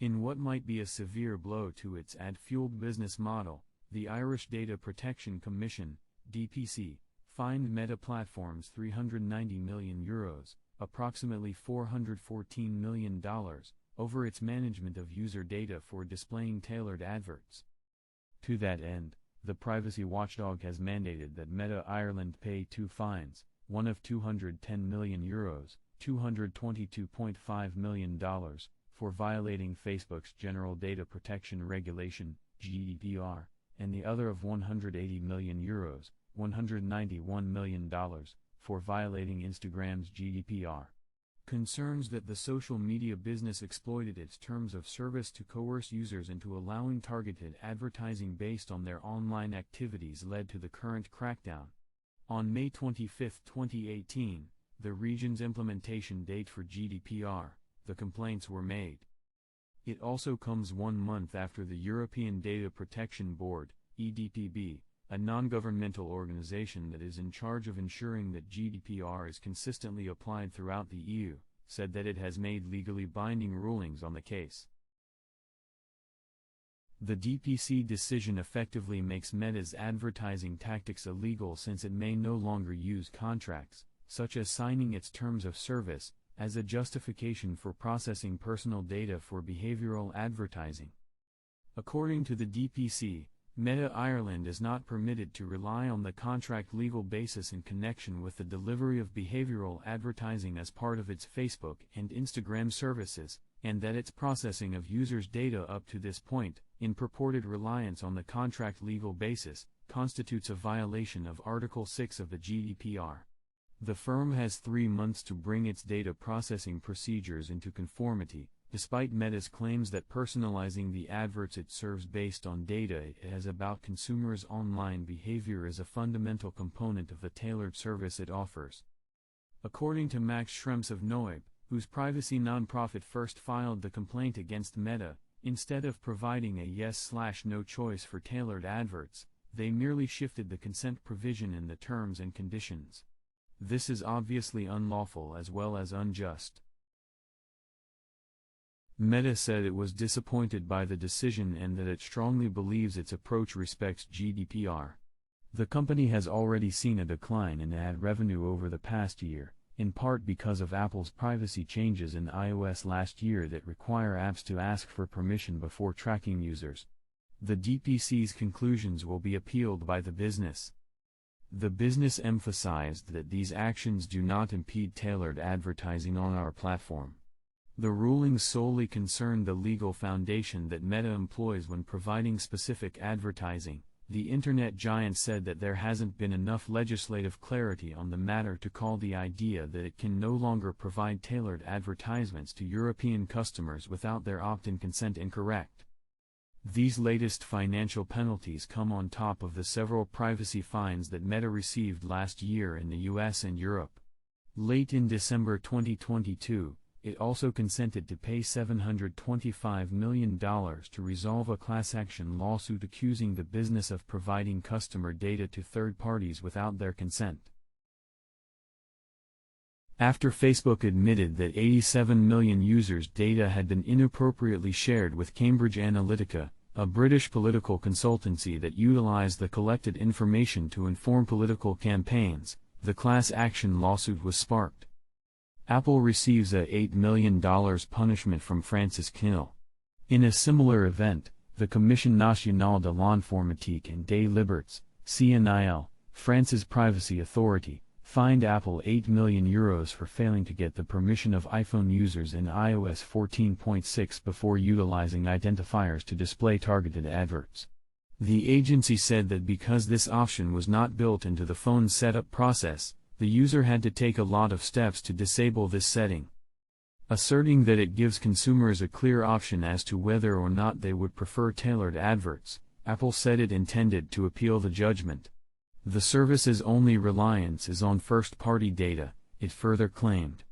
In what might be a severe blow to its ad-fueled business model, the Irish Data Protection Commission, DPC, fined Meta Platforms €390 million, approximately $414 million, over its management of user data for displaying tailored adverts. To that end, the privacy watchdog has mandated that Meta Ireland pay two fines, one of €210 million, $222.5 million, for violating Facebook's General Data Protection Regulation, GDPR, and the other of €180 million, $191 million, for violating Instagram's GDPR. Concerns that the social media business exploited its terms of service to coerce users into allowing targeted advertising based on their online activities led to the current crackdown. On May 25, 2018, the region's implementation date for GDPR, the complaints were made. It also comes 1 month after the European Data Protection Board, EDPB, a non-governmental organization that is in charge of ensuring that GDPR is consistently applied throughout the EU, said that it has made legally binding rulings on the case. The DPC decision effectively makes Meta's advertising tactics illegal since it may no longer use contracts, such as signing its terms of service, as a justification for processing personal data for behavioral advertising. According to the DPC, Meta Ireland is not permitted to rely on the contract legal basis in connection with the delivery of behavioral advertising as part of its Facebook and Instagram services, and that its processing of users' data up to this point, in purported reliance on the contract legal basis, constitutes a violation of Article 6 of the GDPR. The firm has 3 months to bring its data processing procedures into conformity, despite Meta's claims that personalizing the adverts it serves based on data it has about consumers' online behavior is a fundamental component of the tailored service it offers. According to Max Schrems of Noib, whose privacy nonprofit first filed the complaint against Meta, instead of providing a yes/no choice for tailored adverts, they merely shifted the consent provision in the terms and conditions. This is obviously unlawful as well as unjust. Meta said it was disappointed by the decision and that it strongly believes its approach respects GDPR. The company has already seen a decline in ad revenue over the past year, in part because of Apple's privacy changes in iOS last year that require apps to ask for permission before tracking users. The DPC's conclusions will be appealed by the business. The business emphasized that these actions do not impede tailored advertising on our platform. The rulings solely concern the legal foundation that Meta employs when providing specific advertising. The internet giant said that there hasn't been enough legislative clarity on the matter to call the idea that it can no longer provide tailored advertisements to European customers without their opt-in consent incorrect. These latest financial penalties come on top of the several privacy fines that Meta received last year in the US and Europe. Late in December 2022, it also consented to pay $725 million to resolve a class action lawsuit accusing the business of providing customer data to third parties without their consent. After Facebook admitted that 87 million users' data had been inappropriately shared with Cambridge Analytica, a British political consultancy that utilized the collected information to inform political campaigns, the class action lawsuit was sparked. Apple receives a $8 million punishment from Francis Knill. In a similar event, the Commission nationale de l'informatique et des libertés, CNIL, France's privacy authority, fined Apple €8 million for failing to get the permission of iPhone users in iOS 14.6 before utilizing identifiers to display targeted adverts. The agency said that because this option was not built into the phone's setup process, the user had to take a lot of steps to disable this setting. Asserting that it gives consumers a clear option as to whether or not they would prefer tailored adverts, Apple said it intended to appeal the judgment. The service's only reliance is on first-party data, it further claimed.